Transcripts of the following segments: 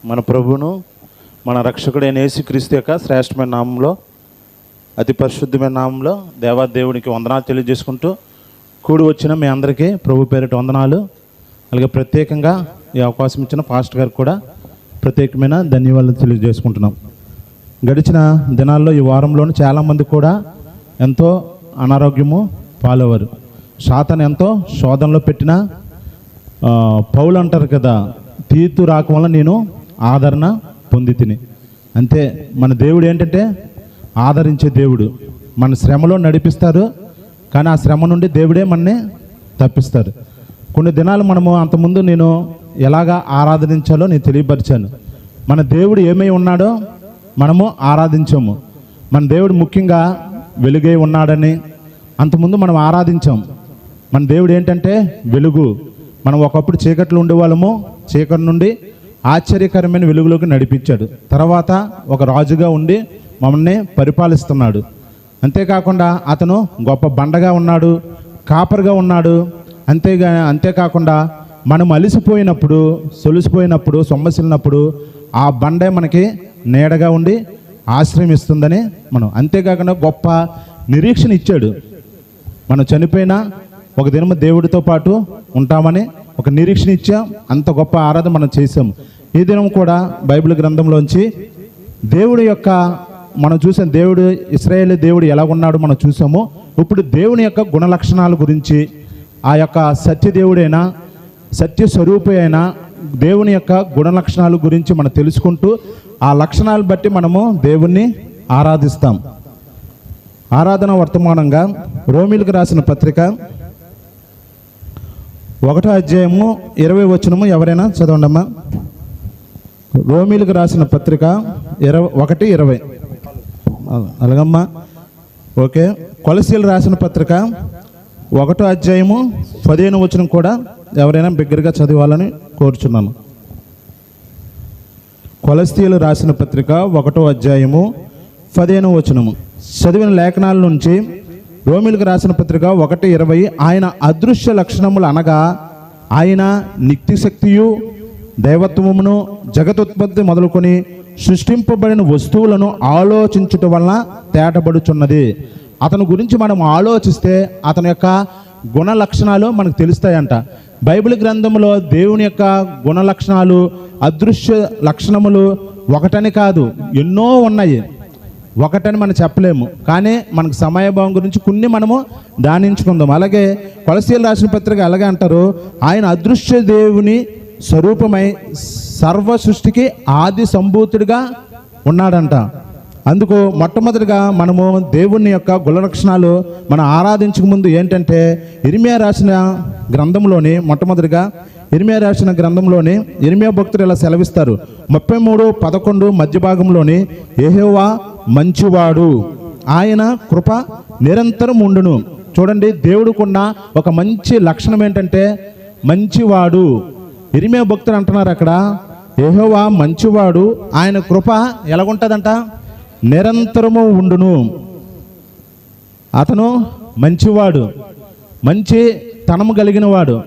మన ప్రభువును మన రక్షకుడైన యేసుక్రీస్తు యొక్క శ్రేష్టమైన నామంలో, అతి పరిశుద్ధమైన నామంలో దేవాదేవునికి వందనాలు తెలియజేసుకుంటూ కూడి వచ్చిన మీ అందరికీ ప్రభు పేరిట వందనాలు. అలాగే ప్రత్యేకంగా ఈ అవకాశం ఇచ్చిన పాస్టర్ గారికి కూడా ప్రత్యేకమైన ధన్యవాదాలు తెలియజేసుకుంటున్నాం. గడిచిన దినాల్లో ఈ వారంలోని చాలామంది కూడా ఎంతో అనారోగ్యము పాలవారు. సాతాను ఎంతో శోధనలో పెట్టిన పౌలు అంటారు కదా, తీర్పు రాక వల్ల నేను ఆదరణ పొంది తిని. అంతే, మన దేవుడు ఏంటంటే ఆదరించే దేవుడు. మన శ్రమలో నడిపిస్తారు, కానీ ఆ శ్రమ నుండి దేవుడే మనని తప్పిస్తారు. కొన్ని దినాలు మనము అంతకుముందు నేను ఎలాగా ఆరాధించాలో నేను తెలియపరిచాను. మన దేవుడు ఏమై ఉన్నాడో మనము ఆరాధించాము. మన దేవుడు ముఖ్యంగా వెలుగై ఉన్నాడని అంతకుముందు మనం ఆరాధించాం. మన దేవుడు ఏంటంటే వెలుగు. మనం ఒకప్పుడు చీకట్లో ఉండేవాళ్ళము, చీకటి నుండి ఆశ్చర్యకరమైన వెలుగులోకి నడిపించాడు. తర్వాత ఒక రాజుగా ఉండి మమ్మల్ని పరిపాలిస్తున్నాడు. అంతేకాకుండా అతను గొప్ప బండగా ఉన్నాడు, కాపరిగా ఉన్నాడు. అంతేకాకుండా మనం అలిసిపోయినప్పుడు, సొలిసిపోయినప్పుడు, సొమ్మసిలినప్పుడు ఆ బండే మనకి నీడగా ఉండి ఆశ్రమిస్తుందని మనం. అంతేకాకుండా గొప్ప నిరీక్షణ ఇచ్చాడు. మనం చనిపోయినా ఒక దినము దేవుడితో పాటు ఉంటామని ఒక నిరీక్షణ ఇచ్చాం. అంత గొప్ప ఆరాధన మనం చేసాం. ఈ దినం కూడా బైబిల్ గ్రంథంలోంచి దేవుడి యొక్క మనం చూసాం, దేవుడు ఇశ్రాయేల్ దేవుడు ఎలా ఉన్నాడో మనం చూసాము. ఇప్పుడు దేవుని యొక్క గుణ లక్షణాల గురించి, ఆ యొక్క సత్యదేవుడైనా సత్యస్వరూపి అయినా దేవుని యొక్క గుణ లక్షణాల గురించి మనం తెలుసుకుంటూ ఆ లక్షణాలు బట్టి మనము దేవుణ్ణి ఆరాధిస్తాం. ఆరాధన వర్తమానంగా రోమీలకు రాసిన పత్రిక 1వ అధ్యాయము 20వ వచనము ఎవరైనా చదవండమ్మా. రోమీలకు రాసిన పత్రిక 1:20. అలాగమ్మా, ఓకే. కొలసీలు రాసిన పత్రిక 1వ అధ్యాయము 15వ వచనం కూడా ఎవరైనా బిగ్గరగా చదవాలని కోరుచున్నాను. కొలసీలు రాసిన పత్రిక 1వ అధ్యాయము 15వ వచనము. చదివిన లేఖనాల నుంచి రోమీలకు రాసిన పత్రిక 1:20. ఆయన అదృశ్య లక్షణములు అనగా ఆయన నిత్యశక్తియు దైవత్వమును జగతుత్పత్తి మొదలుకొని సృష్టింపబడిన వస్తువులను ఆలోచించుట వలన తేటబడుచున్నది. అతని గురించి మనం ఆలోచిస్తే అతని యొక్క గుణ లక్షణాలు మనకు తెలుస్తాయంట. బైబిల్ గ్రంథంలో దేవుని యొక్క గుణ లక్షణాలు, అదృశ్య లక్షణములు ఒకటని కాదు, ఎన్నో ఉన్నాయి. ఒకటని మనం చెప్పలేము, కానీ మనకు సమయభావం గురించి కొన్ని మనము ధ్యానించుకుందాం. అలాగే కొలసీలు రాసిన పత్రిక అలాగే అంటారు, ఆయన అదృశ్య దేవుని స్వరూపమై సర్వ సృష్టికి ఆది సంభూతుడిగా ఉన్నాడంట. అందుకు మొట్టమొదటిగా మనము దేవుని యొక్క గుణ లక్షణాలు మనం ఆరాధించక ముందు ఏంటంటే, ఇర్మియా రాసిన గ్రంథంలోని మొట్టమొదటిగా ఇర్మియా రాసిన గ్రంథంలోని ఇర్మియా భక్తులు ఇలా సెలవిస్తారు. 33:11 మధ్య భాగంలోని, యెహోవా మంచివాడు, ఆయన కృప నిరంతరం ఉండును. చూడండి, దేవుడికున్న ఒక మంచి లక్షణం ఏంటంటే మంచివాడు. ఇర్మియా భక్తులు అంటున్నారు అక్కడ, యెహోవా మంచివాడు, ఆయన కృప ఎలాగుంటుందంట, నిరంతరము ఉండును. అతను మంచివాడు, మంచి తనము కలిగిన వాడు.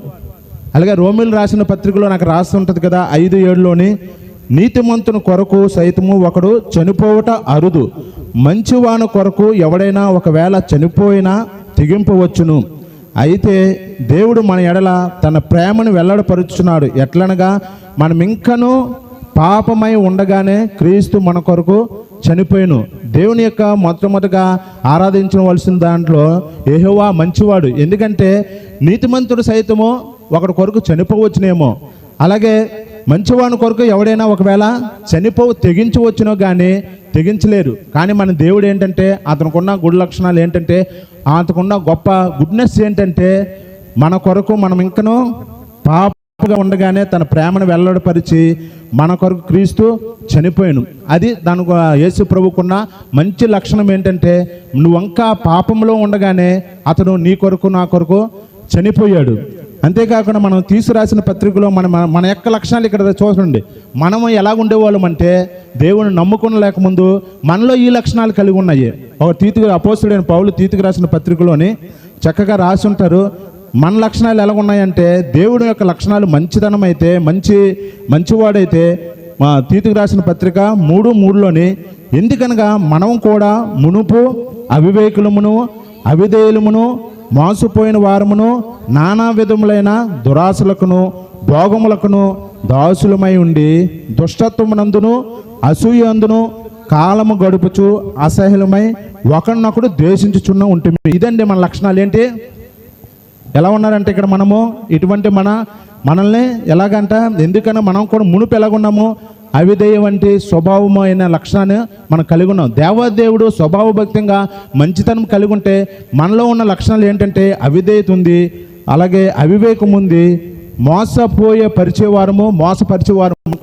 అలాగే రోమిలు రాసిన పత్రికలో నాకు రాసి ఉంటుంది కదా 5:7లోని, నీతిమంతుని కొరకు సైతము ఒకడు చనిపోవట అరుదు, మంచివాని కొరకు ఎవడైనా ఒకవేళ చనిపోయినా తెగింపవచ్చును. అయితే దేవుడు మన ఎడల తన ప్రేమను వెల్లడపరుచున్నాడు. ఎట్లనగా మనం ఇంకనూ పాపమై ఉండగానే క్రీస్తు మన కొరకు చనిపోయాను. దేవుని యొక్క మొట్టమొదటిగా ఆరాధించవలసిన దాంట్లో యెహోవా మంచివాడు. ఎందుకంటే నీతిమంతుడు సైతము ఒకడి కొరకు చనిపోవచ్చునేమో, అలాగే మంచివాని కొరకు ఎవడైనా ఒకవేళ తెగించవచ్చునో కానీ తెగించలేరు. కానీ మన దేవుడు ఏంటంటే, అతనుకున్న గుడ్ లక్షణాలు ఏంటంటే, అతనుకున్న గొప్ప గుడ్నెస్ ఏంటంటే, మన కొరకు మనం ఇంకనూ పాపగా ఉండగానే తన ప్రేమను వెల్లడిపరిచి మన కొరకు క్రీస్తు చనిపోయాను. అది దానికి యేసు ప్రభుకున్న మంచి లక్షణం ఏంటంటే, నువ్వు ఇంకా పాపంలో ఉండగానే అతను నీ కొరకు నా కొరకు చనిపోయాడు. అంతేకాకుండా మనం తీసుకురాసిన పత్రికలో మన యొక్క లక్షణాలు ఇక్కడ చూడండి. మనము ఎలా ఉండేవాళ్ళం అంటే, దేవుని నమ్ముకున్న లేకముందు మనలో ఈ లక్షణాలు కలిగి ఉన్నాయి. ఒక అపోస్తుడైన పౌలు తీతుకు రాసిన పత్రికలోని చక్కగా రాసి ఉంటారు. మన లక్షణాలు ఎలా ఉన్నాయంటే, దేవుడి యొక్క లక్షణాలు మంచితనం అయితే, మంచివాడైతే మా తీతుకు రాసిన పత్రిక 3:3లోని, ఎందుకనగా మనం కూడా మునుపు అవివేకులమును అవిధేయులమును మోసపోయిన వారమును నానా విధములైన దురాశలకును భోగములకును దాసులమై ఉండి దుష్టత్వమునందును అసూయందును కాలము గడుపుచు అసహ్యులమై ఒకరినొకడు ద్వేషించుచున్న ఉంటుంది. ఇదండి మన లక్షణాలు. ఏంటి, ఎలా ఉన్నారంటే ఇక్కడ మనము ఇటువంటి మనల్ని ఎలాగంట, ఎందుకన్నా మనం కూడా మునుపు ఎలాగున్నాము, అవిధేయ వంటి స్వభావమైన లక్షణాన్ని మనం కలిగి ఉన్నాం. దేవదేవుడు స్వభావభక్తంగా మంచితనం కలిగి ఉంటే మనలో ఉన్న లక్షణాలు ఏంటంటే అవిధేయత ఉంది, అలాగే అవివేకం ఉంది, మోసపరిచేవారము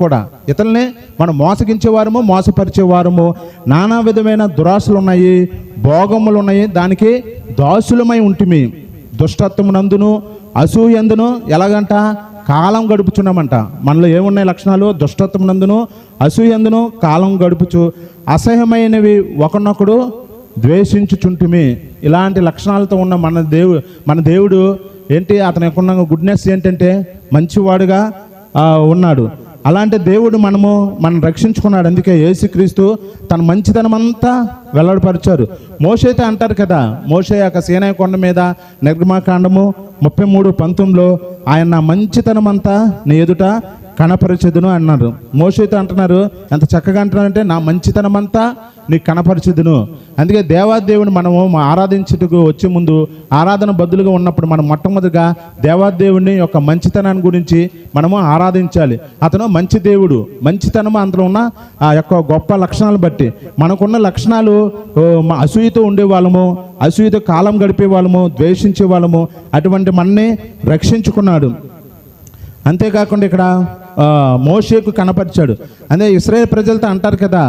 కూడా, ఇతరుల్ని మనం మోసగించేవారము మోసపరిచేవారము, నానా విధమైన దురాశలు ఉన్నాయి, భోగములు ఉన్నాయి, దానికి దాసులమై ఉంటిమి. దుష్టత్వమునందును అసూయందును ఎలాగంట కాలం గడుపుచున్నామంట. మనలో ఏమున్నాయి లక్షణాలు? దుష్టత్వమునందును అసూయందును కాలం గడుపుచు అసహ్యమైనవి ఒకరినొకడు ద్వేషించుచుంటిమి. ఇలాంటి లక్షణాలతో ఉన్న మన దేవుడు ఏంటి, అతని యొక్క గుడ్నెస్ ఏంటంటే మంచివాడుగా ఉన్నాడు. అలాంటి దేవుడు మనం రక్షించుకున్నాడు. అందుకే యేసుక్రీస్తు తన మంచితనం అంతా వెల్లడిపరిచారు. మోషే అయితే అంటారు కదా, మోషే యొక్క సీనాయి కొండ మీద నిర్గమాకాండము 33:19లో ఆయన నా మంచితనం అంతా నీ ఎదుట కనపరచెదును అన్నారు. మోషేతో అంటున్నారు, ఎంత చక్కగా అంటున్నారంటే నా మంచితనం అంతా నీకు కనపరచెదును. అందుకే దేవాదేవుని మనము ఆరాధించుటకు వచ్చే ముందు, ఆరాధన బదులుగా ఉన్నప్పుడు మనం మొట్టమొదటిగా దేవాదేవుని యొక్క మంచితనాన్ని గురించి మనము ఆరాధించాలి. అతను మంచి దేవుడు. మంచితనం అందులో ఉన్న ఆ యొక్క గొప్ప లక్షణాలు బట్టి మనకున్న లక్షణాలు, అసూయతో ఉండేవాళ్ళము, అసూయతో కాలం గడిపే వాళ్ళము, ద్వేషించే వాళ్ళము, అటువంటి మనని రక్షించుకున్నాడు. అంతేకాకుండా ఇక్కడ మోషేకు కనపరిచాడు. అదే ఇశ్రాయేల్ ప్రజలతో అంటారు కదా,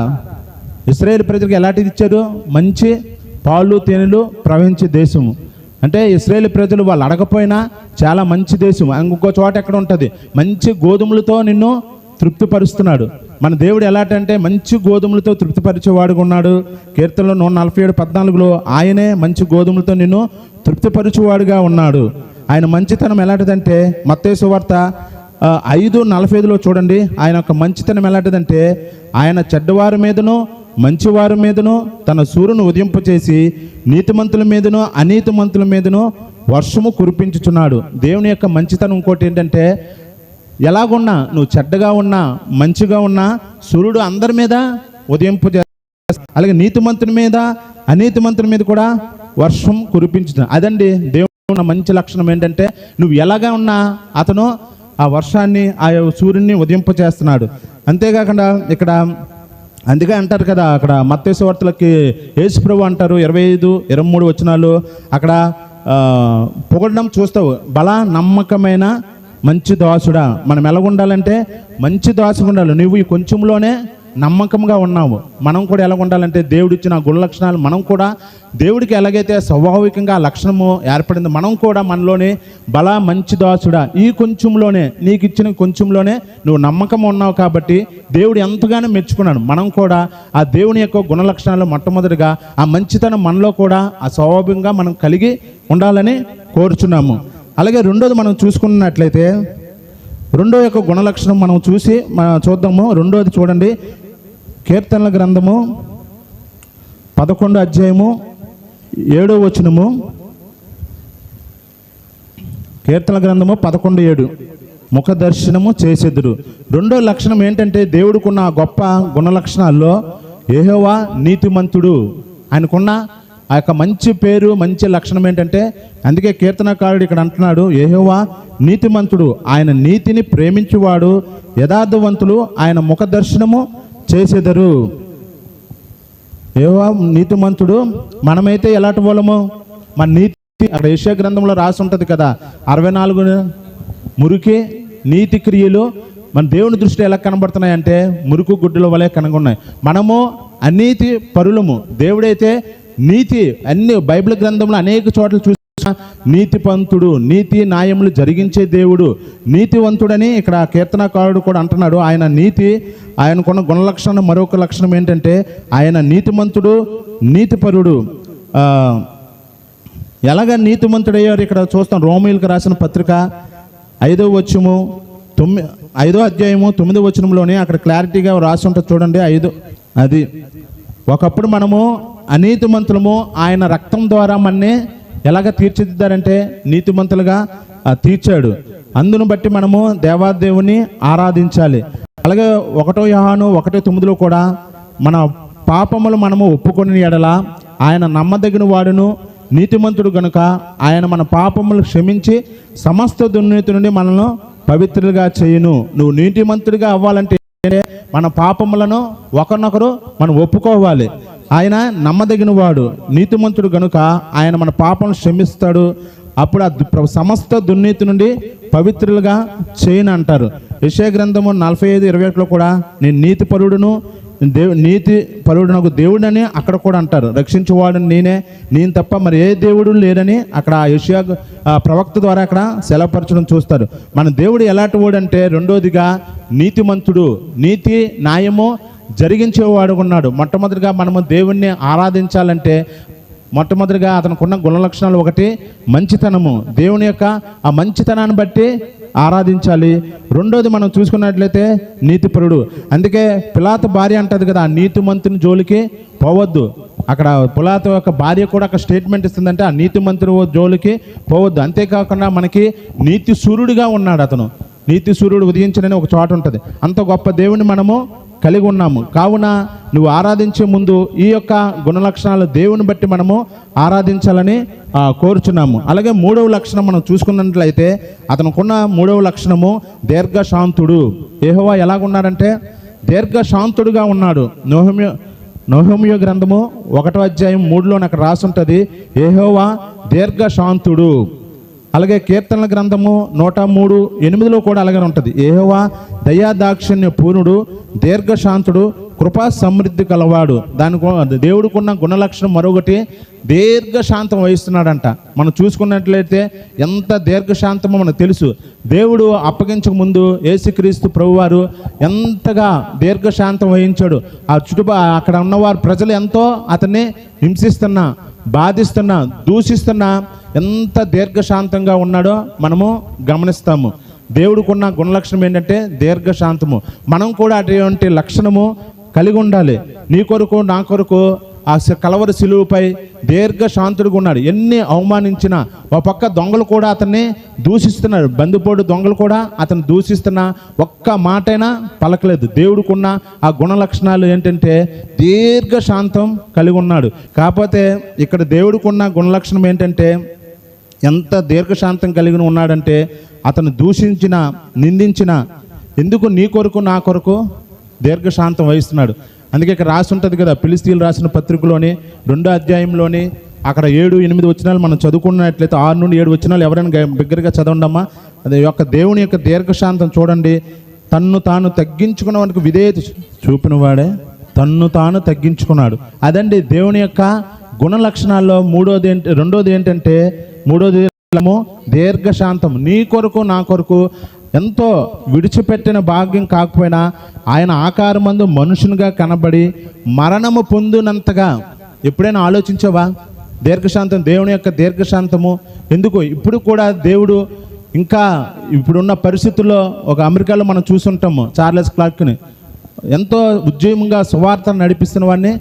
ఇశ్రాయేల్ ప్రజలకు ఎలాంటిది ఇచ్చారు? మంచి పాలు తేనెలు ప్రవహించే దేశము. అంటే ఇశ్రాయేల్ ప్రజలు వాళ్ళు అడగపోయినా చాలా మంచి దేశం. ఇంకో చోట ఎక్కడ ఉంటుంది, మంచి గోధుమలతో నిన్ను తృప్తిపరుస్తున్నాడు. మన దేవుడు ఎలాంటంటే మంచి గోధుమలతో తృప్తిపరిచేవాడుగా ఉన్నాడు. కీర్తనలో 147:14లో ఆయనే మంచి గోధుమలతో నిన్ను తృప్తిపరిచేవాడుగా ఉన్నాడు. ఆయన మంచితనం ఎలాంటిదంటే మత్తయి సువార్త 5:45లో చూడండి, ఆయన యొక్క మంచితనం ఎలాంటిదంటే ఆయన చెడ్డవారి మీదను మంచివారి మీదను తన సూర్యును ఉదయింపచేసి నీతిమంతుల మీదను అనీతిమంతుల మీదను వర్షము కురిపించుచున్నాడు. దేవుని యొక్క మంచితనం ఇంకోటి ఏంటంటే, ఎలాగున్నా నువ్వు చెడ్డగా ఉన్నా మంచిగా ఉన్నా సూర్యుడు అందరి మీద ఉదయింపజేస్తాడు. అలాగే నీతిమంతుని మీద అనీతిమంతుల మీద కూడా వర్షం కురిపించుతున్నాడు. అదండి దేవుని మంచి లక్షణం. ఏంటంటే నువ్వు ఎలాగా ఉన్నా అతను ఆ వర్షాన్ని, ఆ సూర్యుని ఉదయింపచేస్తున్నాడు. అంతేకాకుండా ఇక్కడ అందుకే అంటారు కదా, అక్కడ మత్తయి సువార్తలకి యేసుప్రభు అంటారు 25-23 వచనాలు, అక్కడ పొగడడం చూస్తావు, బలా నమ్మకమైన మంచి దాసుడా. మనం ఎలాగుండాలంటే మంచి దాసుగా ఉండాలి. నువ్వు ఈ కొంచెంలోనే నమ్మకంగా ఉన్నాము. మనం కూడా ఎలా ఉండాలంటే దేవుడిచ్చిన గుణ లక్షణాలు మనం కూడా దేవుడికి ఎలాగైతే స్వాభావికంగా ఆ లక్షణము ఏర్పడింది, మనం కూడా మనలోనే బలా మంచి దాసుడా, ఈ కొంచెంలోనే నీకు ఇచ్చిన కొంచెంలోనే నువ్వు నమ్మకం ఉన్నావు కాబట్టి దేవుడు ఎంతగానో మెచ్చుకున్నాడు. మనం కూడా ఆ దేవుని యొక్క గుణ లక్షణాలు మొట్టమొదటిగా ఆ మంచితనం మనలో కూడా ఆ స్వాభావికంగా మనం కలిగి ఉండాలని కోరుచున్నాము. అలాగే రెండోది మనం చూసుకున్నట్లయితే రెండో యొక్క గుణలక్షణం మనం చూద్దాము. రెండోది చూడండి, కీర్తనల గ్రంథము 11:7 కీర్తనల గ్రంథము 11:7 ముఖ దర్శనము చేసేదురు. రెండో లక్షణం ఏంటంటే దేవుడికున్న గొప్ప గుణ లక్షణాల్లో యెహోవా నీతిమంతుడు. ఆయనకున్న ఆ యొక్క మంచి పేరు, మంచి లక్షణం ఏంటంటే, అందుకే కీర్తనకారుడు ఇక్కడ అంటున్నాడు, యెహోవా నీతిమంతుడు, ఆయన నీతిని ప్రేమించువాడు, యథార్థవంతులు ఆయన ముఖ దర్శనము చేసేదరు. యెహోవా నీతిమంతుడు. మనమైతే ఎలాంటి వాళ్ళము? మన నీతి అక్కడ యెషయా గ్రంథంలో రాసి ఉంటుంది కదా, 64 మురికి నీతి క్రియలు మన దేవుని దృష్టి ఎలా కనబడుతున్నాయంటే మురుకు గుడ్డల వలె కనుగొన్నాయి. మనము అనీతి పరులము, దేవుడైతే నీతి. అన్ని బైబిల్ గ్రంథంలో అనేక చోట్ల చూసి నీతిపంతుడు, నీతి న్యాయములు జరిగించే దేవుడు, నీతివంతుడని ఇక్కడ కీర్తనకారుడు కూడా అంటున్నాడు. ఆయన నీతి, ఆయనకున్న గుణలక్షణం మరొక లక్షణం ఏంటంటే ఆయన నీతిమంతుడు, నీతిపరుడు. ఎలాగ నీతిమంతుడయ్యారు ఇక్కడ చూస్తాం. రోమీయులకు రాసిన పత్రిక 5వ వచనము 5వ అధ్యాయము 9వ వచనంలోనే అక్కడ క్లారిటీగా రాసి ఉంటుంది చూడండి. 5 అది ఒకప్పుడు మనము అనీతిమంతులము, ఆయన రక్తం ద్వారా మనని ఎలాగ తీర్చిదిద్దారంటే నీతిమంతులుగా తీర్చాడు. అందును బట్టి మనము దేవాదేవుని ఆరాధించాలి. అలాగే 1 యోహాను 1:9 కూడా మన పాపములు మనము ఒప్పుకొని ఎడల ఆయన నమ్మదగిన వాడును నీతిమంతుడు గనుక ఆయన మన పాపములు క్షమించి సమస్త దుర్నీతి నుండి మనల్ని పవిత్రులుగా చేయును. నువ్వు నీతిమంతుడిగా అవ్వాలంటే మన పాపములను ఒకరినొకరు మనం ఒప్పుకోవాలి. ఆయన నమ్మదగిన వాడు నీతిమంతుడు గనుక ఆయన మన పాపములను క్షమిస్తాడు. అప్పుడు సమస్త దుర్నీతి నుండి పవిత్రులుగా చేయను అంటారు. యెషయా గ్రంథము 45:21 కూడా నేను నీతిపరుడును నీతి పరుడునకు దేవుడని అక్కడ కూడా అంటారు. రక్షించువాడని నేను తప్ప మరి ఏ దేవుడు లేరని అక్కడ యెషయా ప్రవక్త ద్వారా అక్కడ సెలవుపరచడం చూస్తారు. మన దేవుడు ఎలాంటి వాడు అంటే రెండోదిగా నీతిమంతుడు, నీతి న్యాయము జరిగించేవాడు ఉన్నాడు. మొట్టమొదటిగా మనము దేవుణ్ణి ఆరాధించాలంటే మొట్టమొదటిగా అతనుకున్న గుణ లక్షణాలు ఒకటి మంచితనము. దేవుని యొక్క ఆ మంచితనాన్ని బట్టి ఆరాధించాలి. రెండోది మనం చూసుకున్నట్లయితే నీతిపరుడు. అందుకే పిలాతు భార్య అంటది కదా, ఆ నీతిమంతుని జోలికి పోవద్దు. అక్కడ పిలాతు యొక్క భార్య కూడా ఒక స్టేట్మెంట్ ఇస్తుందంటే ఆ నీతిమంతుని జోలికి పోవద్దు. అంతేకాకుండా మనకి నీతి సూర్యుడిగా ఉన్నాడు. అతను నీతి సూర్యుడు ఉదయించడని ఒక చోట ఉంటుంది. అంత గొప్ప దేవుని మనము కలిగి ఉన్నాము. కావున నువ్వు ఆరాధించే ముందు ఈ యొక్క గుణలక్షణాలు దేవుని బట్టి మనము ఆరాధించాలని కోరుచున్నాము. అలాగే 3వ లక్షణం మనం చూసుకున్నట్లయితే అతనుకున్న 3వ లక్షణము దీర్ఘశాంతుడు. యెహోవా ఎలాగున్నాడంటే దీర్ఘశాంతుడుగా ఉన్నాడు. నెహెమ్యా గ్రంథము 1వ అధ్యాయం 3లో అక్కడ రాసి ఉంటుంది యెహోవా దీర్ఘశాంతుడు. అలాగే కీర్తనల గ్రంథము 103:8 కూడా అలాగే ఉంటుంది. యెహోవా దయాదాక్షిణ్య పూర్ణుడు, దీర్ఘశాంతుడు, కృపా సమృద్ధి కలవాడు. దేవుడికున్న గుణలక్షణం మరొకటి దీర్ఘశాంతం వహిస్తున్నాడంట. మనం చూసుకున్నట్లయితే ఎంత దీర్ఘశాంతమో మనకు తెలుసు. దేవుడు అప్పగించక ముందు యేసుక్రీస్తు ప్రభువారు ఎంతగా దీర్ఘశాంతం వహించాడు. ఆ అక్కడ ఉన్నవారు ప్రజలు ఎంతో అతన్ని హింసిస్తున్నా, బాధిస్తున్నా, దూషిస్తున్నా ఎంత దీర్ఘశాంతంగా ఉన్నాడో మనము గమనిస్తాము. దేవుడికున్న గుణలక్షణం ఏంటంటే దీర్ఘశాంతము. మనం కూడా అటువంటి లక్షణము కలిగి ఉండాలి. నీ కొరకు నా కొరకు ఆ కలవరి సిలువపై దీర్ఘశాంతుడుగా ఉన్నాడు. ఎన్ని అవమానించినా ఒక పక్క దొంగలు కూడా అతన్ని దూషిస్తున్నారు. బందిపోటు దొంగలు కూడా అతను దూషిస్తున్నా ఒక్క మాటైనా పలకలేదు. దేవుడికున్న ఆ గుణ లక్షణాలు ఏంటంటే దీర్ఘశాంతం కలిగి ఉన్నాడు. కాకపోతే ఇక్కడ దేవుడికున్న గుణలక్షణం ఏంటంటే ఎంత దీర్ఘశాంతం కలిగి ఉన్నాడంటే అతను దూషించిన, నిందించిన ఎందుకు నీ కొరకు నా కొరకు దీర్ఘశాంతం వహిస్తున్నాడు. అందుకే ఇక్కడ రాసి ఉంటుంది కదా, ఫిలిష్తీయులు రాసిన పత్రికలోని 2వ అధ్యాయంలోని అక్కడ 7-8 వచనాలు మనం చదువుకున్నట్లయితే 6 నుండి 7 వచనాలు ఎవరైనా బిగ్గరగా చదవండమ్మా. అది యొక్క దేవుని యొక్క దీర్ఘశాంతం చూడండి. తన్ను తాను తగ్గించుకున్న వానికి విధేయత చూపిన వాడే తన్ను తాను తగ్గించుకున్నాడు. అదండి దేవుని యొక్క గుణ లక్షణాల్లో రెండోది ఏంటంటే దీర్ఘశాంతం. నీ కొరకు నా కొరకు ఎంతో విడిచిపెట్టిన భాగ్యం కాకపోయినా ఆయన ఆకారమందు మనుషునిగా కనబడి మరణము పొందినంతగా ఎప్పుడైనా ఆలోచించావా? దీర్ఘశాంతం, దేవుని యొక్క దీర్ఘశాంతము ఎందుకు ఇప్పుడు కూడా దేవుడు ఇంకా ఇప్పుడున్న పరిస్థితుల్లో ఒక అమెరికాలో మనం చూసుంటాము చార్లెస్ క్లార్క్ని ఎంతో ఉద్యమంగా సువార్తను నడిపిస్తున్న వాడిని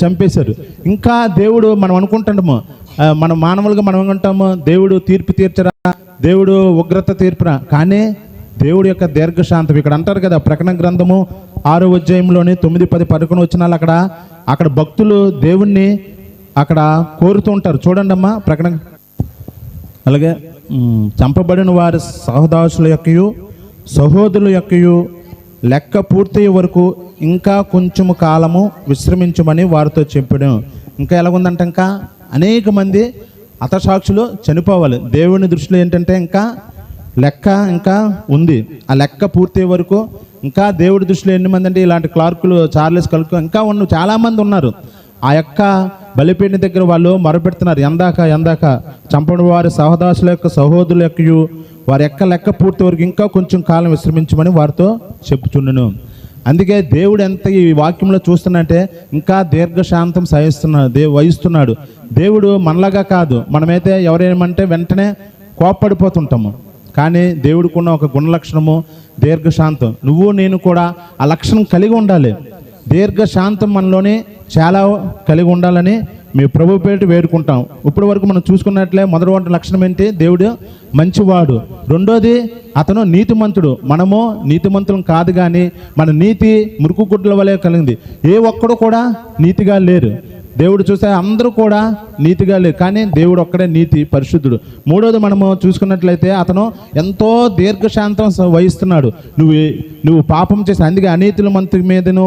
చంపేశారు. ఇంకా దేవుడు మనం అనుకుంటాము, మన మానవులుగా మనం అనుకుంటాము దేవుడు తీర్పు తీర్చరా, దేవుడు ఉగ్రత తీర్పురా. కానీ దేవుడి యొక్క దీర్ఘశాంతం ఇక్కడ అంటారు కదా, ప్రకటన గ్రంథము 6వ అధ్యాయంలోని 9, 10, 11 వచనాలు అక్కడ భక్తులు దేవుణ్ణి అక్కడ కోరుతూ ఉంటారు. చూడండి అమ్మా ప్రకటన. అలాగే చంపబడిన వారి సహదాసుల యొక్కయు సహోదరుల యొక్కయు లెక్క పూర్తయ్యే వరకు ఇంకా కొంచెము కాలము విశ్రమించమని వారితో చెప్పాడు. ఇంకా ఎలాగుందంటే ఇంకా అనేక మంది హతసాక్షులు చనిపోవాలి. దేవుని దృష్టిలో ఏంటంటే ఇంకా లెక్క ఇంకా ఉంది. ఆ లెక్క పూర్తయ్యే వరకు ఇంకా దేవుడి దృష్టిలో ఎన్ని మంది అంటే ఇలాంటి క్లార్కులు, చార్లెస్ క్లార్క్ ఇంకా చాలామంది ఉన్నారు. ఆ యొక్క బలిపీఠం దగ్గర వాళ్ళు మొరపెడుతున్నారు, ఎందాక చంపని వారి సహదాసుల యొక్క సహోదరుల యొక్కయు వారి యొక్క లెక్క పూర్తి వరకు ఇంకా కొంచెం కాలం విశ్రమించమని వారితో చెప్పుచుండును. అందుకే దేవుడు ఎంత ఈ వాక్యంలో చూస్తున్నట్టే ఇంకా దీర్ఘశాంతం వహిస్తున్నాడు. దేవుడు మనలాగా కాదు. మనమైతే ఎవరేమంటే వెంటనే కోప్పడిపోతుంటాము. కానీ దేవుడికున్న ఒక గుణ లక్షణము దీర్ఘశాంతం. నువ్వు నేను కూడా ఆ లక్షణం కలిగి ఉండాలి. దీర్ఘశాంతం మనలోనే చాలా కలిగి ఉండాలని మీ ప్రభు పేరిట వేడుకుంటాం. ఇప్పటి వరకు మనం చూసుకున్నట్లే మొదటి లక్షణం ఏంటి? దేవుడు మంచివాడు. రెండోది అతను నీతిమంతుడు. మనము నీతిమంతులం కాదు, కానీ మన నీతి మురుకు గుడ్ల వలె కలిగింది. ఏ ఒక్కడు కూడా నీతిగా లేరు. దేవుడు చూస్తే అందరూ కూడా నీతిగా లేరు, కానీ దేవుడు ఒక్కడే నీతి పరిశుద్ధుడు. మూడోది మనము చూసుకున్నట్లయితే అతను ఎంతో దీర్ఘశాంతం వహిస్తున్నాడు. నువ్వు పాపం చేసి, అందుకే అనీతుల మంత్రి మీదను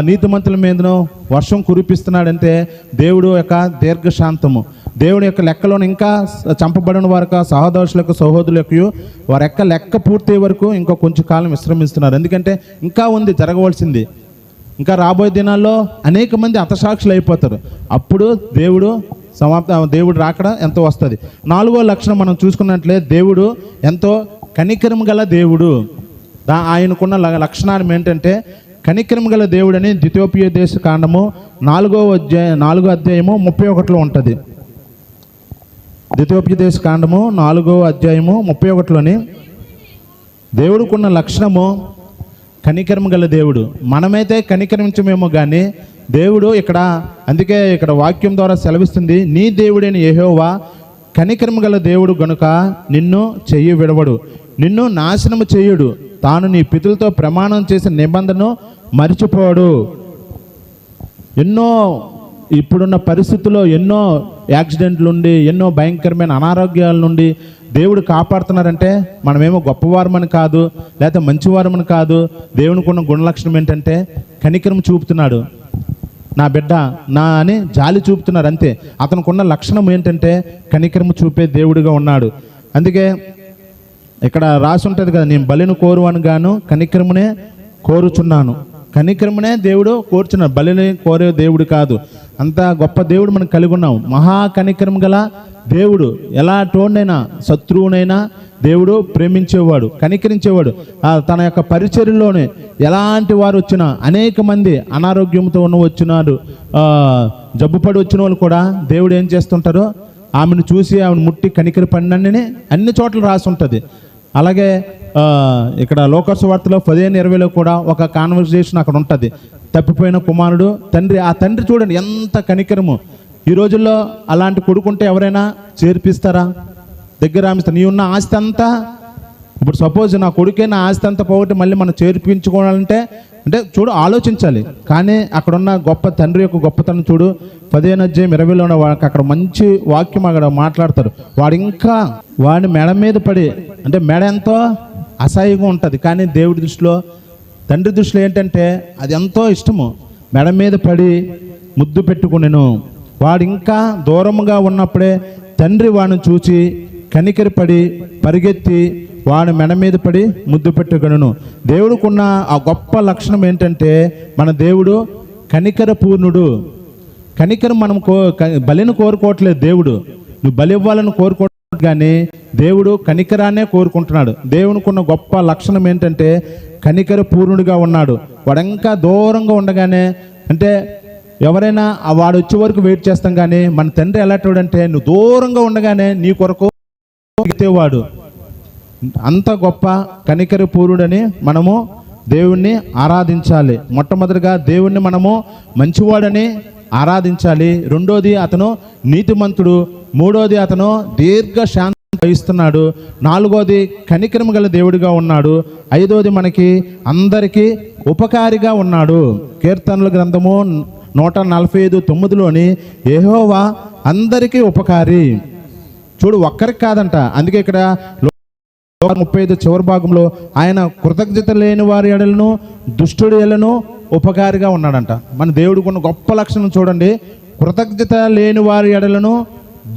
నీతిమంతుల మీదను వర్షం కురిపిస్తున్నాడంటే దేవుడు యొక్క దీర్ఘశాంతము. దేవుడి యొక్క లెక్కలోని ఇంకా చంపబడిన వారికి సహోదరులకు సహోదరులకు వారి యొక్క లెక్క పూర్తయ్యే వరకు ఇంకా కొంచెం కాలం విశ్రమిస్తున్నారు. ఎందుకంటే ఇంకా ఉంది జరగవలసింది. ఇంకా రాబోయే దినాల్లో అనేక మంది హతసాక్షులు అయిపోతారు. అప్పుడు దేవుడు రాకడ ఎంతో వస్తుంది. నాలుగో లక్షణం మనం చూసుకున్నట్లే దేవుడు ఎంతో కనికరం గల దేవుడు. ఆయనకున్న లక్షణాలు ఏంటంటే కనికరం గల దేవుడని ద్వితీయోపదేశ కాండము 4వ అధ్యాయము 31లో ఉంటుంది. ద్వితీయోపదేశ కాండము 4వ అధ్యాయము 31లోని దేవుడికున్న లక్షణము కనికరం గల దేవుడు. మనమైతే కనికరించమేమో కానీ దేవుడు అందుకే ఇక్కడ వాక్యం ద్వారా సెలవిస్తుంది, నీ దేవుడైన యెహోవా కనికరం గల దేవుడు గనుక నిన్ను చెయ్యి విడవడు, నిన్ను నాశనము చేయుడు, తాను నీ పితరులతో ప్రమాణం చేసిన నిబంధనను మరిచిపోడు. ఇప్పుడున్న పరిస్థితుల్లో ఎన్నో యాక్సిడెంట్లు నుండి, ఎన్నో భయంకరమైన అనారోగ్యాల నుండి దేవుడు కాపాడుతున్నారంటే మనమేమో గొప్పవారమని కాదు, లేకపోతే మంచివారమని కాదు. దేవునికి ఉన్న గుణలక్షణం ఏంటంటే కనికరం చూపుతున్నాడు. నా బిడ్డ అని జాలి చూపుతున్నారు అంతే. అతనికి ఉన్న లక్షణం ఏంటంటే కనికరం చూపే దేవుడిగా ఉన్నాడు. అందుకే ఇక్కడ రాసి ఉంటుంది కదా, నేను బలిని కోరువాను గాను కనికరమునే కోరుచున్నాను. కనికరమునే దేవుడు కోరుచున్నాడు, బలిని కోరే దేవుడు కాదు. అంత గొప్ప దేవుడు మనం కలిగి ఉన్నాం. మహా కనికరం గల దేవుడు. ఎలాంటోనైనా శత్రువునైనా దేవుడు ప్రేమించేవాడు, కనికరించేవాడు. తన యొక్క పరిచర్యలోనే ఎలాంటి వారు వచ్చినా, అనేక మంది అనారోగ్యంతో వచ్చినారు, జబ్బుపడి వచ్చిన వాళ్ళు కూడా దేవుడు ఏం చేస్తుంటారో ఆమెను చూసి ఆమెను ముట్టి కనికర పడినని అన్ని చోట్ల రాసి ఉంటుంది. అలాగే ఇక్కడ లోకాసు వార్తలో 15:20లో కూడా ఒక కాన్వర్సేషన్ అక్కడ ఉంటుంది. తప్పిపోయిన కుమారుడు తండ్రి, ఆ తండ్రి చూడండి ఎంత కనికరము. ఈ రోజుల్లో అలాంటి కొడుకుంటే ఎవరైనా చేర్పిస్తారా? దగ్గర ఆమెస్తారు. నీ ఉన్న ఆస్తి అంతా, ఇప్పుడు సపోజ్ నా కొడుకే నా ఆస్తి అంతా పోగొట్టి మళ్ళీ మనం చేర్పించుకోవాలంటే చూడు ఆలోచించాలి. కానీ అక్కడున్న గొప్ప తండ్రి యొక్క గొప్పతనం చూడు. 15:20లో అక్కడ మంచి వాక్యం అక్కడ మాట్లాడతారు. వాడి మెడ మీద పడి, మెడ ఎంతో అసహ్యంగా ఉంటుంది, కానీ దేవుడి దృష్టిలో, తండ్రి దృష్టిలో ఏంటంటే అది ఎంతో ఇష్టము. మెడ మీద పడి ముద్దు పెట్టుకునేను. వాడు ఇంకా దూరంగా ఉన్నప్పుడే తండ్రి వాడిని చూచి కనికరపడి పరిగెత్తి వాడి మెడ మీద పడి ముద్దు పెట్టుకొనును. దేవుడికున్న ఆ గొప్ప లక్షణం ఏంటంటే మన దేవుడు కనికర పూర్ణుడు. కనికరం మనం బలిని కోరుకోవట్లేదు. దేవుడు నువ్వు బలి ఇవ్వాలని కోరుకోవట్లేదు, కానీ దేవుడు కనికరాన్నే కోరుకుంటున్నాడు. దేవునికున్న గొప్ప లక్షణం ఏంటంటే కనికర పూర్ణుడిగా ఉన్నాడు. వాడంకా దూరంగా ఉండగానే, ఎవరైనా వాడు వచ్చే వరకు వెయిట్ చేస్తాం, కానీ మన తండ్రి ఎలాంటివాడంటే నువ్వు దూరంగా ఉండగానే నీ కొరకు వాడు. అంత గొప్ప కనికర పూర్ణుడని మనము దేవుణ్ణి ఆరాధించాలి. మొట్టమొదటిగా దేవుణ్ణి మనము మంచివాడని ఆరాధించాలి. రెండోది అతను నీతిమంతుడు. మూడోది అతను దీర్ఘశాంతం వహిస్తున్నాడు. నాలుగోది కనికరం గల దేవుడిగా ఉన్నాడు. ఐదోది మనకి అందరికీ ఉపకారిగా ఉన్నాడు. కీర్తనల గ్రంథము 145:9లోని యెహోవా అందరికీ ఉపకారి. చూడు, ఒక్కరికి కాదంట. అందుకే ఇక్కడ 35 చివరి భాగంలో ఆయన కృతజ్ఞత లేని వారి ఎడలను దుష్టుడి ఎడలను ఉపకారిగా ఉన్నాడంట. మన దేవుడికి ఉన్న గొప్ప లక్షణం చూడండి. కృతజ్ఞత లేని వారి ఎడలను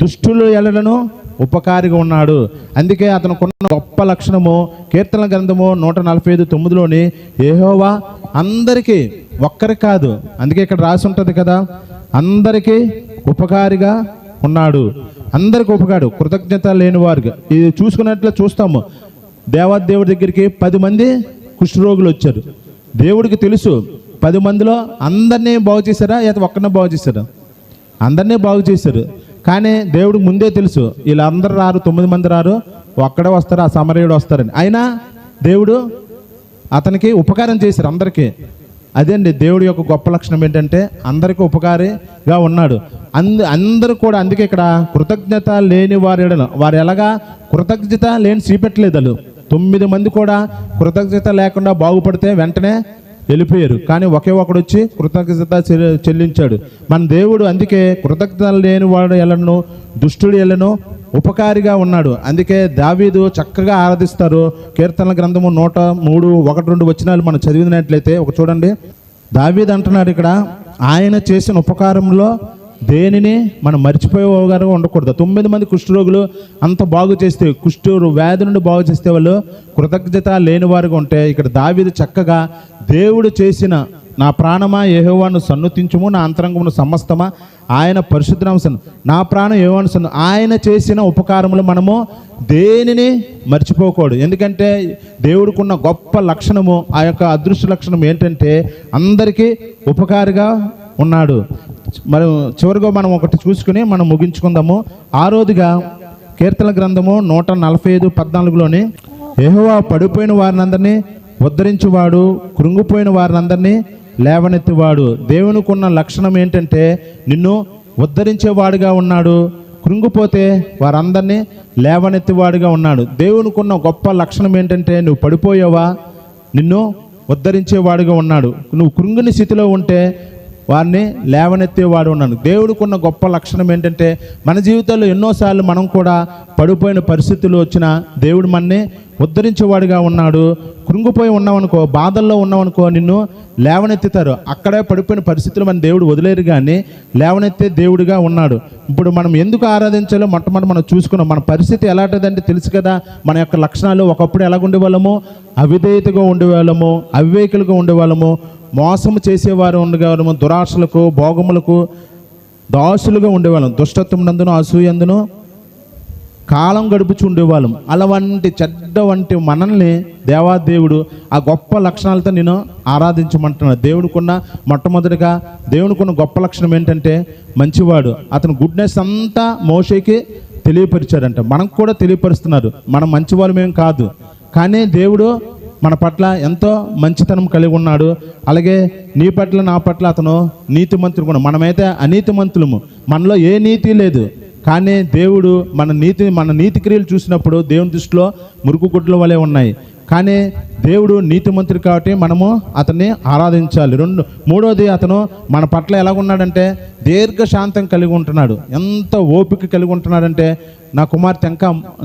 దుష్టుల ఎడలను ఉపకారిగా ఉన్నాడు. అందుకే అతనుకున్న గొప్ప లక్షణము కీర్తనల గ్రంథము 145:9లోని యెహోవా అందరికీ, ఒక్కరికి కాదు. అందుకే ఇక్కడ రాసి ఉంటుంది కదా, అందరికీ ఉపకారిగా ఉన్నాడు. అందరికి ఉపకాడు, కృతజ్ఞత లేని వారికి. ఇది చూసుకున్నట్లు చూస్తాము. దేవాదేవుడి దగ్గరికి 10 మంది కుష్ఠరోగులు వచ్చారు. దేవుడికి తెలుసు 10 మందిలో అందరినీ బాగు చేశారా, లేదా ఒక్కరినే బాగు చేశారా? అందరినీ బాగు చేశారు. కానీ దేవుడికి ముందే తెలుసు వీళ్ళందరూ రారు, 9 మంది రారు, ఒక్కడే వస్తారు, ఆ సమరయుడు వస్తారని. అయినా దేవుడు అతనికి ఉపకారం చేశారు అందరికీ. అదే అండి దేవుడి యొక్క గొప్ప లక్షణం ఏంటంటే అందరికీ ఉపకారిగా ఉన్నాడు. అందరూ కూడా, అందుకే ఇక్కడ కృతజ్ఞత లేని వారు ఎలాగా కృతజ్ఞత లేని చూపెట్టలేదు. వాళ్ళు 9 మంది కూడా కృతజ్ఞత లేకుండా బాగుపడితే వెంటనే వెళ్ళిపోయారు. కానీ ఒకే ఒకడు వచ్చి కృతజ్ఞత చెల్లించాడు మన దేవుడు. అందుకే కృతజ్ఞత లేని వాడు ఎలను, దుష్టుడు ఎలను ఉపకారిగా ఉన్నాడు. అందుకే దావీదు చక్కగా ఆరాధిస్తారు. కీర్తనల గ్రంథము 103, 1-2 వచనాలు మనం చదివినట్లయితే ఒక చూడండి. దావీదు అంటున్నాడు ఇక్కడ, ఆయన చేసిన ఉపకారంలో దేనిని మనం మర్చిపోయేవారు ఉండకూడదు. 9 మంది కుష్ఠరోగులు అంత బాగు చేస్తే, కుష్ఠ వ్యాధి నుండి బాగు చేస్తే వాళ్ళు కృతజ్ఞత లేని వారుగా ఉంటే, ఇక్కడ దావీదు చక్కగా దేవుడు చేసిన, నా ప్రాణమా యెహోవాను సన్నుతించుము, నా అంతరంగమును సమస్తమా ఆయన పరిశుద్ధ నామమును, నా ప్రాణం యెహోవాను సన్ను, ఆయన చేసిన ఉపకారములు మనము దేనిని మర్చిపోకూడదు. ఎందుకంటే దేవుడికి ఉన్న గొప్ప లక్షణము, ఆ యొక్క అదృష్ట లక్షణం ఏంటంటే అందరికీ ఉపకారిగా ఉన్నాడు. మనం చివరిగా మనం ఒకటి చూసుకుని మనం ముగించుకుందాము. 6వదిగా కీర్తన గ్రంథము 145:14లోని, యెహోవా పడిపోయిన వారినందరినీ ఉద్ధరించువాడు, కృంగిపోయిన వారినందరినీ లేవనెత్తివాడు. దేవునికి ఉన్న లక్షణం ఏంటంటే నిన్ను ఉద్ధరించేవాడుగా ఉన్నాడు, కృంగిపోతే వారందరినీ లేవనెత్తివాడుగా ఉన్నాడు. దేవునికి ఉన్న గొప్ప లక్షణం ఏంటంటే నువ్వు పడిపోయావా, నిన్ను ఉద్ధరించేవాడుగా ఉన్నాడు. నువ్వు కృంగిని స్థితిలో ఉంటే వారిని లేవనెత్తేవాడు ఉన్నాడు. దేవుడికి ఉన్న గొప్ప లక్షణం ఏంటంటే మన జీవితాల్లో ఎన్నోసార్లు మనం కూడా పడిపోయిన పరిస్థితులు వచ్చినా దేవుడు మనని ఉద్ధరించేవాడుగా ఉన్నాడు. కృంగిపోయి ఉన్నామనుకో, బాధల్లో ఉన్నామనుకో, నిన్ను లేవనెత్తుతారు. అక్కడే పడిపోయిన పరిస్థితులు మన దేవుడు వదిలేరు, కానీ లేవనెత్తే దేవుడిగా ఉన్నాడు. ఇప్పుడు మనం ఎందుకు ఆరాధించాలో మొట్టమొదటి మనం చూసుకున్నాం. మన పరిస్థితి ఎలాంటిదంటే తెలుసు కదా. మన యొక్క లక్షణాలు ఒకప్పుడు ఎలాగుండేవాళ్ళము, అవిధేయతగా ఉండేవాళ్ళము, అవివేకులుగా ఉండేవాళ్ళము, మోసము చేసేవారు ఉండేవాళ్ళము, దురాశలకు భోగములకు దాసులుగా ఉండేవాళ్ళం, దుష్టత్వం నందును అసూయందును కాలం గడుపుచు ఉండేవాళ్ళం. అలా చెడ్డ వంటి మనల్ని దేవాదేవుడు ఆ గొప్ప లక్షణాలతో నేను ఆరాధించమంటున్నాడు. దేవుడికున్న మొట్టమొదటిగా దేవుడికున్న గొప్ప లక్షణం ఏంటంటే మంచివాడు. అతను గుడ్నెస్ అంతా మోషేకి తెలియపరిచాడంట. మనకు కూడా తెలియపరుస్తున్నారు. మనం మంచివాళ్ళమేం కాదు, కానీ దేవుడు మన పట్ల ఎంతో మంచితనం కలిగి ఉన్నాడు. అలాగే నీ పట్ల నా పట్ల అతను నీతిమంతుడు కూడా. మనమైతే అనీతిమంతులము, మనలో ఏ నీతి లేదు. కానీ దేవుడు మన నీతి క్రియలు చూసినప్పుడు దేవుని దృష్టిలో మురుకు గుడ్ల వలె ఉన్నాయి. కానీ దేవుడు నీతిమంతుడు కాబట్టి మనము అతన్ని ఆరాధించాలి. మూడోది, అతను మన పట్ల ఎలాగున్నాడంటే దీర్ఘశాంతం కలిగి ఉంటున్నాడు. ఎంత ఓపిక కలిగి ఉంటున్నాడంటే, నా కుమార్తె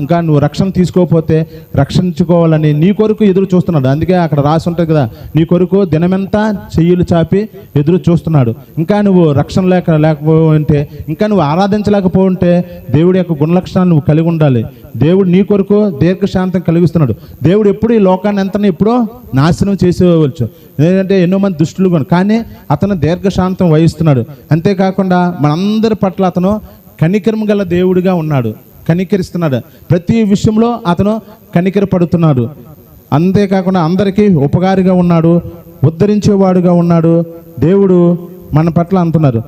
ఇంకా నువ్వు రక్షణ తీసుకోకపోతే రక్షించుకోవాలని నీ కొరకు ఎదురు చూస్తున్నాడు. అందుకే అక్కడ రాసి ఉంటుంది కదా, నీ కొరకు దినమెంతా చెయ్యిలు చాపి ఎదురు చూస్తున్నాడు. ఇంకా నువ్వు రక్షణ లేకపోతే, ఇంకా నువ్వు ఆరాధించలేకపోతే దేవుడి యొక్క గుణలక్షణాలు నువ్వు కలిగి ఉండాలి. దేవుడు నీ కొరకు దీర్ఘశాంతం కలిగిస్తున్నాడు. దేవుడు ఎప్పుడు ఈ లోకాన్ని ఎంతనే ఎప్పుడో నాశనం చేసేవచ్చు, ఎందుకంటే ఎన్నో మంది దుష్టులు కూడా, కానీ అతను దీర్ఘశాంతం వహిస్తున్నాడు. అంతేకాకుండా మనందరి పట్ల అతను కనికరము గల దేవుడిగా ఉన్నాడు, కనికరిస్తున్నాడు. ప్రతి విషయంలో అతను కనికరపడుతున్నాడు. అంతేకాకుండా అందరికీ ఉపకారిగా ఉన్నాడు, ఉద్ధరించేవాడుగా ఉన్నాడు. దేవుడు మన పట్ల అంటున్నారు.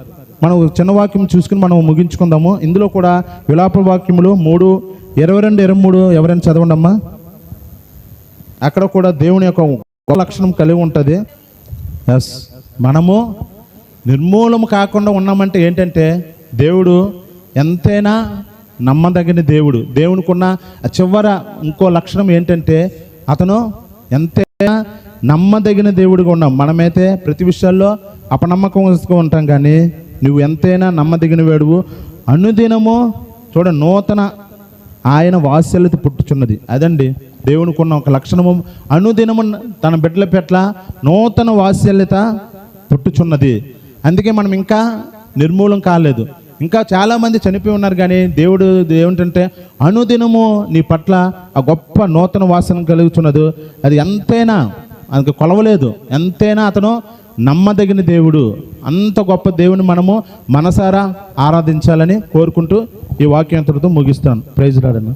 మనం చిన్న వాక్యం చూసుకుని మనం ముగించుకుందాము. ఇందులో కూడా విలాప వాక్యములు 3:22-23 ఎవరైనా చదవండి అమ్మా. అక్కడ కూడా దేవుని యొక్క గొప్ప లక్షణం కలిగి ఉంటుంది. ఎస్, మనము నిర్మూలము కాకుండా ఉన్నామంటే ఏంటంటే దేవుడు ఎంతైనా నమ్మదగిన దేవుడు. దేవునికి ఉన్న చివర ఇంకో లక్షణం ఏంటంటే అతను ఎంతైనా నమ్మదగిన దేవుడిగా ఉన్నాం. మనమైతే ప్రతి విషయాల్లో అపనమ్మకంగా ఉంటాం, కానీ నువ్వు ఎంతైనా నమ్మదగిన వేడువు. అనుదినము చూడ నూతన ఆయన వాత్సల్యత పుట్టుచున్నది. అదండి దేవునికి ఉన్న ఒక లక్షణము. అనుదినము తన బిడ్డల పట్ల నూతన వాత్సల్యత పుట్టుచున్నది. అందుకే మనం ఇంకా నిర్మూలం కాలేదు. ఇంకా చాలామంది చనిపోయి ఉన్నారు, కానీ దేవుడు ఏమిటంటే అనుదినము నీ పట్ల ఆ గొప్ప నూతన వాసన కలుగుతున్నది. అది ఎంతైనా అది కొలవలేదు. ఎంతైనా అతను నమ్మదగిన దేవుడు. అంత గొప్ప దేవుని మనము మనసారా ఆరాధించాలని కోరుకుంటూ ఈ వాక్యంతో ముగిస్తాను. Praise lord.